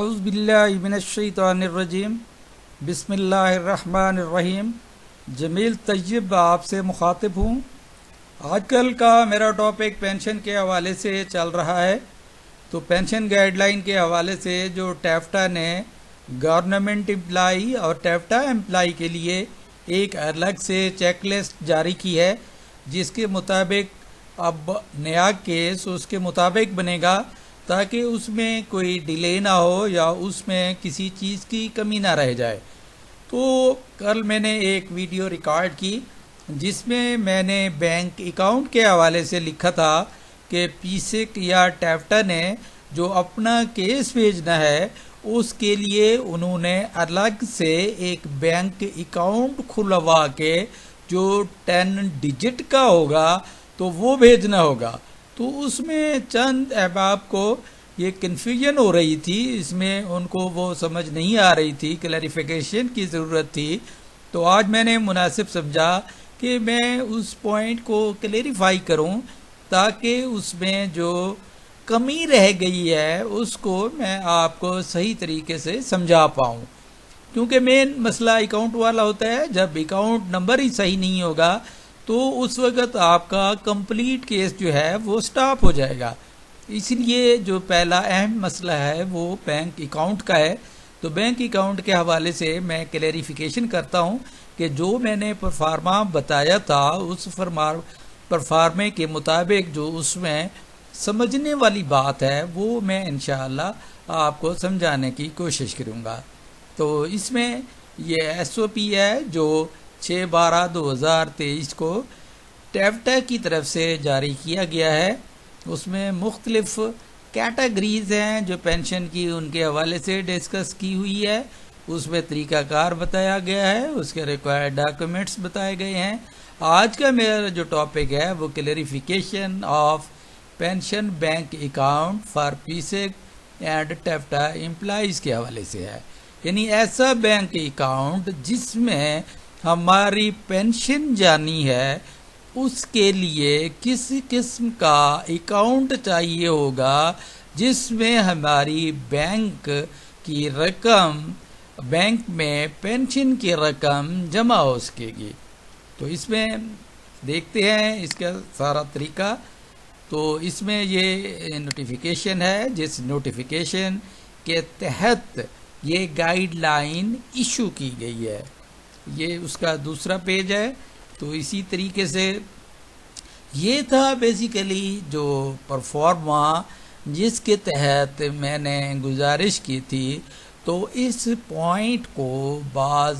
औज़ुबिल्लाहिमिनश्शैतानिर्रजीम बिस्मिल्लाहिर्रहमानिर्रहीम। जमील तैयब आपसे मुखातिब हूँ। आजकल का मेरा टॉपिक पेंशन के हवाले से चल रहा है। तो पेंशन गाइडलाइन के हवाले से जो टैफ्टा ने गवर्नमेंट एम्प्लाई और टैफ्टा एम्प्लाई के लिए एक अलग से चेकलिस्ट जारी की है, जिसके मुताबिक अब नया केस उसके मुताबिक बनेगा ताकि उसमें कोई डिले ना हो या उसमें किसी चीज़ की कमी ना रह जाए। तो कल मैंने एक वीडियो रिकॉर्ड की जिसमें मैंने बैंक अकाउंट के हवाले से लिखा था कि पीसेक या टैफ्टा ने जो अपना केस भेजना है उसके लिए उन्होंने अलग से एक बैंक अकाउंट खुलवा के जो 10 डिजिट का होगा तो वो भेजना होगा। तो उसमें चंद अहबाब को ये कन्फ्यूजन हो रही थी, इसमें उनको वो समझ नहीं आ रही थी, क्लैरिफिकेशन की ज़रूरत थी। तो आज मैंने मुनासिब समझा कि मैं उस पॉइंट को क्लैरिफाई करूं ताकि उसमें जो कमी रह गई है उसको मैं आपको सही तरीके से समझा पाऊं। क्योंकि मेन मसला अकाउंट वाला होता है, जब अकाउंट नंबर ही सही नहीं होगा तो उस वक़्त आपका कंप्लीट केस जो है वो स्टॉप हो जाएगा। इसलिए जो पहला अहम मसला है वो बैंक अकाउंट का है। तो बैंक अकाउंट के हवाले से मैं क्लैरिफिकेशन करता हूं कि जो मैंने परफार्मा बताया था उस परफार्मे के मुताबिक जो उसमें समझने वाली बात है वो मैं इंशाअल्लाह आपको समझाने की कोशिश करूँगा। तो इसमें ये SOP है जो 6/12/2023 को टैफ्टा की तरफ से जारी किया गया है। उसमें मुख्तलिफ कैटेगरीज हैं जो पेंशन की, उनके हवाले से डिस्कस की हुई है। उसमें तरीक़ाकार बताया गया है, उसके रिक्वायर्ड डॉक्यूमेंट्स बताए गए हैं। आज का मेरा जो टॉपिक है वो clarification of pension bank account for PSEC and TAFTA employees के हवाले से है। यानी ऐसा बैंक अकाउंट जिसमें हमारी पेंशन जानी है उसके लिए किस किस्म का अकाउंट चाहिए होगा जिसमें हमारी बैंक की रकम, बैंक में पेंशन की रकम जमा हो सकेगी। तो इसमें देखते हैं इसका सारा तरीका। तो इसमें ये नोटिफिकेशन है, जिस नोटिफिकेशन के तहत ये गाइडलाइन इशू की गई है। ये उसका दूसरा पेज है। तो इसी तरीके से ये था बेसिकली जो परफॉर्मा जिसके तहत मैंने गुजारिश की थी। तो इस पॉइंट को बाज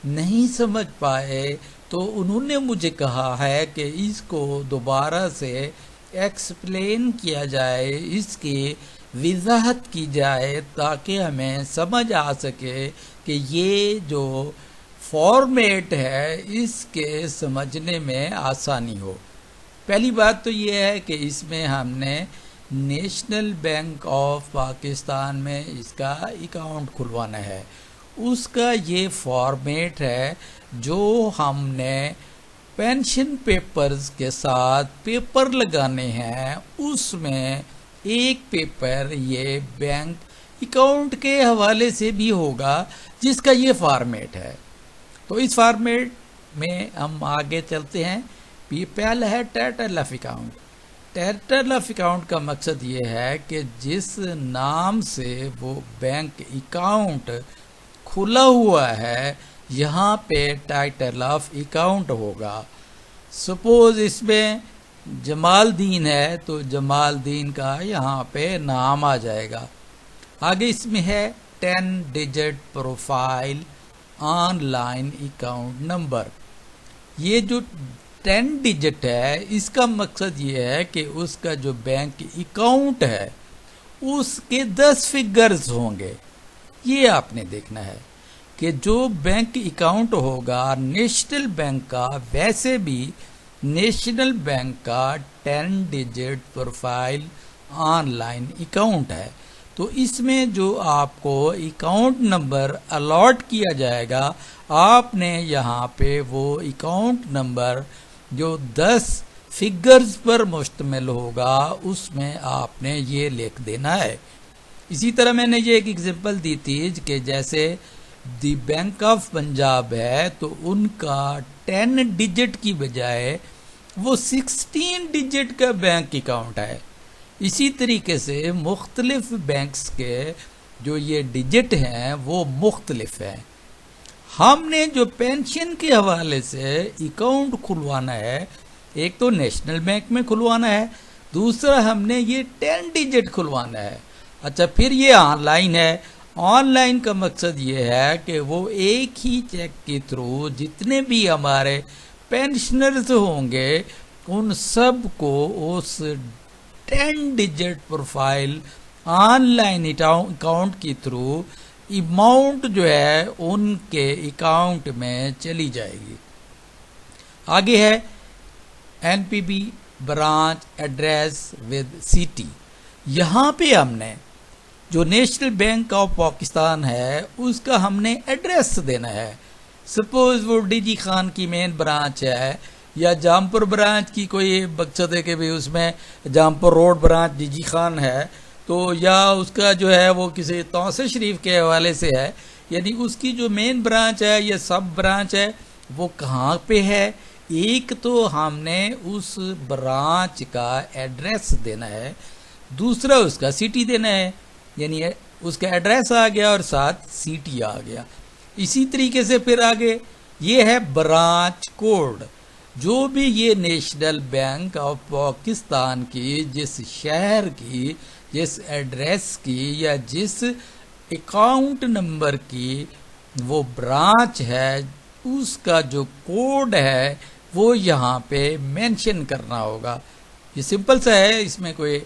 नहीं समझ पाए तो उन्होंने मुझे कहा है कि इसको दोबारा से एक्सप्लेन किया जाए, इसकी वजाहत की जाए ताकि हमें समझ आ सके कि ये जो फॉर्मेट है इसके समझने में आसानी हो। पहली बात तो ये है कि इसमें हमने नेशनल बैंक ऑफ पाकिस्तान में इसका अकाउंट खुलवाना है। उसका ये फॉर्मेट है जो हमने पेंशन पेपर्स के साथ पेपर लगाने हैं, उसमें एक पेपर ये बैंक अकाउंट के हवाले से भी होगा जिसका ये फॉर्मेट है। तो इस फॉर्मेट में हम आगे चलते हैं। पहला है title of account. Title of account का मकसद ये है कि जिस नाम से वो बैंक अकाउंट खुला हुआ है यहाँ पे टाइटल ऑफ अकाउंट होगा। सपोज इसमें जमालदीन है तो जमालदीन का यहाँ पे नाम आ जाएगा। आगे इसमें है 10 digit profile online account number. ये जो 10 डिजिट है इसका मकसद ये है कि उसका जो बैंक अकाउंट है उसके 10 फिगर्स होंगे। ये आपने देखना है कि जो बैंक अकाउंट होगा नेशनल बैंक का, वैसे भी नेशनल बैंक का 10 डिजिट प्रोफाइल ऑनलाइन अकाउंट है। तो इसमें जो आपको अकाउंट नंबर अलॉट किया जाएगा, आपने यहाँ पे वो अकाउंट नंबर जो 10 फिगर्स पर मुश्तमिल होगा उसमें आपने ये लिख देना है। इसी तरह मैंने ये एक एग्जांपल दी थी कि जैसे दी बैंक ऑफ पंजाब है तो उनका 10 डिजिट की बजाय वो 16 डिजिट का बैंक अकाउंट है। इसी तरीके से मुख्तलिफ बैंक्स के जो ये डिजिट हैं वो मुख्तलिफ हैं। हमने जो पेंशन के हवाले से अकाउंट खुलवाना है, एक तो नेशनल बैंक में खुलवाना है, दूसरा हमने ये 10 डिजिट खुलवाना है। अच्छा, फिर ये ऑनलाइन है। ऑनलाइन का मकसद ये है कि वो एक ही चेक के थ्रू जितने भी हमारे पेंशनर्स होंगे उन सब को उस 10 डिजिट प्रोफाइल ऑनलाइन अकाउंट के थ्रू अमाउंट जो है उनके अकाउंट में चली जाएगी। आगे है NPB branch address with city. यहाँ पे हमने जो नेशनल बैंक ऑफ पाकिस्तान है उसका हमने एड्रेस देना है। सपोज वो डीजी खान की मेन ब्रांच है या जामपुर ब्रांच की कोई मकसद है कि भाई उसमें Jampur road branch DG Khan है, तो या उसका जो है वो किसी तौसे शरीफ के हवाले से है, यानी उसकी जो मेन ब्रांच है या सब ब्रांच है वो कहाँ पे है। एक तो हमने उस ब्रांच का एड्रेस देना है, दूसरा उसका सिटी देना है, यानी उसका एड्रेस आ गया और साथ सिटी आ गया। इसी तरीके से फिर आगे ये है ब्रांच कोड। जो भी ये नेशनल बैंक ऑफ पाकिस्तान की जिस शहर की, जिस एड्रेस की या जिस अकाउंट नंबर की वो ब्रांच है उसका जो कोड है वो यहाँ पे मेंशन करना होगा। ये सिंपल सा है, इसमें कोई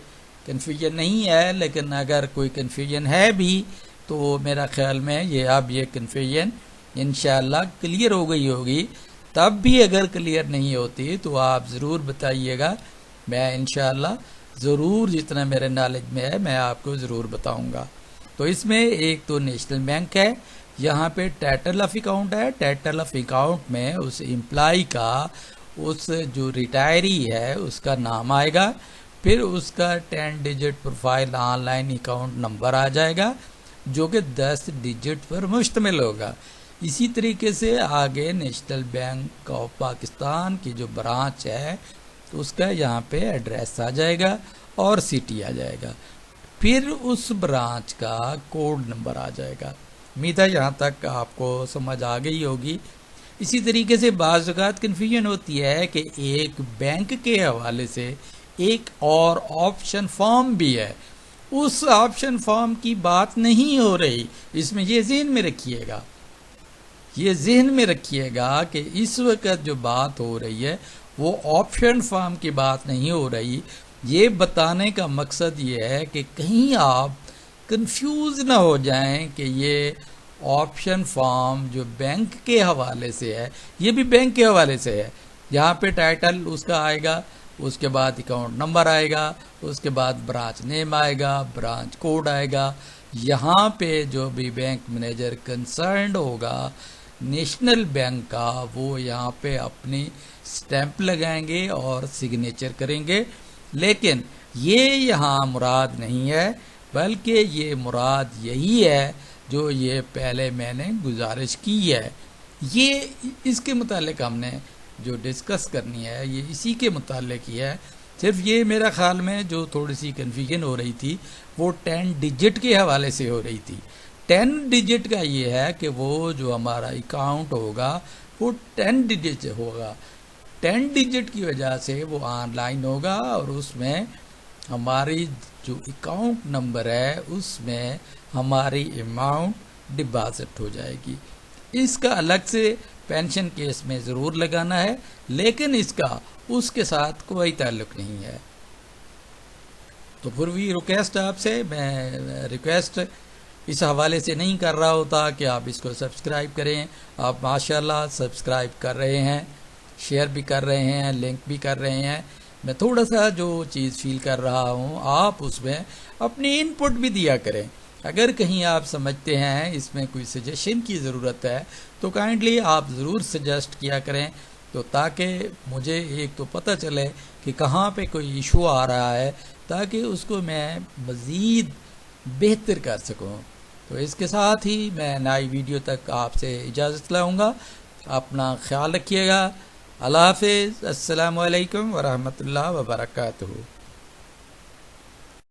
कन्फ्यूजन नहीं है, लेकिन अगर कोई कन्फ्यूजन है भी तो मेरा ख्याल में ये अब ये कन्फ्यूजन इंशाल्लाह क्लियर हो गई होगी। तब भी अगर क्लियर नहीं होती तो आप ज़रूर बताइएगा, मैं इंशाल्लाह ज़रूर जितना मेरे नॉलेज में है मैं आपको ज़रूर बताऊंगा। तो इसमें एक तो नेशनल बैंक है, यहाँ पे टाइटल ऑफ अकाउंट है। टाइटल ऑफ अकाउंट में उस एम्प्लॉय का, उस जो रिटायरी है उसका नाम आएगा, फिर उसका 10 digit profile online account number आ जाएगा जो कि 10 डिजिट पर मुश्तमिल होगा। इसी तरीके से आगे नेशनल बैंक ऑफ पाकिस्तान की जो ब्रांच है तो उसका यहाँ पे एड्रेस आ जाएगा और सिटी आ जाएगा, फिर उस ब्रांच का कोड नंबर आ जाएगा। उम्मीद है यहाँ तक आपको समझ आ गई होगी। इसी तरीके से बाज़ औक़ात कन्फ्यूजन होती है कि एक बैंक के हवाले से एक और ऑप्शन फॉर्म भी है, उस ऑप्शन फॉर्म की बात नहीं हो रही। इसमें ये ज़हन में रखिएगा, ये ज़हन में रखिएगा कि इस वक्त जो बात हो रही है वो ऑप्शन फॉर्म की बात नहीं हो रही। ये बताने का मकसद ये है कि कहीं आप कंफ्यूज ना हो जाएं कि ये ऑप्शन फॉर्म जो बैंक के हवाले से है ये भी बैंक के हवाले से है। यहाँ पे टाइटल उसका आएगा, उसके बाद अकाउंट नंबर आएगा, उसके बाद ब्रांच नेम आएगा, ब्रांच कोड आएगा। यहाँ पे जो भी बैंक मैनेजर कंसर्न्ड होगा नेशनल बैंक का वो यहाँ पे अपनी स्टैंप लगाएंगे और सिग्नेचर करेंगे। लेकिन ये यहाँ मुराद नहीं है, बल्कि ये मुराद यही है जो ये पहले मैंने गुजारिश की है। ये इसके मुतालिक हमने जो डिस्कस करनी है ये इसी के मुतालिक ही है। सिर्फ ये मेरा ख्याल में जो थोड़ी सी कन्फ्यूजन हो रही थी वो 10 डिजिट के हवाले से हो रही थी। 10 डिजिट का ये है कि वो जो हमारा अकाउंट होगा वो 10 डिजिट होगा। 10 डिजिट की वजह से वो ऑनलाइन होगा और उसमें हमारी जो अकाउंट नंबर है उसमें हमारी अमाउंट डिपॉजिट हो जाएगी। इसका अलग से पेंशन केस में ज़रूर लगाना है, लेकिन इसका उसके साथ कोई ताल्लुक नहीं है। तो फिर भी रिक्वेस्ट आपसे, मैं रिक्वेस्ट इस हवाले से नहीं कर रहा होता कि आप इसको सब्सक्राइब करें। आप माशाल्लाह सब्सक्राइब कर रहे हैं, शेयर भी कर रहे हैं, लिंक भी कर रहे हैं। मैं थोड़ा सा जो चीज़ फील कर रहा हूँ आप उसमें अपनी इनपुट भी दिया करें। अगर कहीं आप समझते हैं इसमें कोई सजेशन की ज़रूरत है तो काइंडली आप ज़रूर सजेस्ट किया करें, तो ताकि मुझे एक तो पता चले कि कहाँ पे कोई इशू आ रहा है, ताकि उसको मैं मज़ीद बेहतर कर सकूं। तो इसके साथ ही मैं नई वीडियो तक आपसे इजाज़त लाऊंगा। अपना ख्याल रखिएगा। अल्लाह हाफिज़। अस्सलामु अलैकुम वरहमतुल्लाह वबरकातुहू।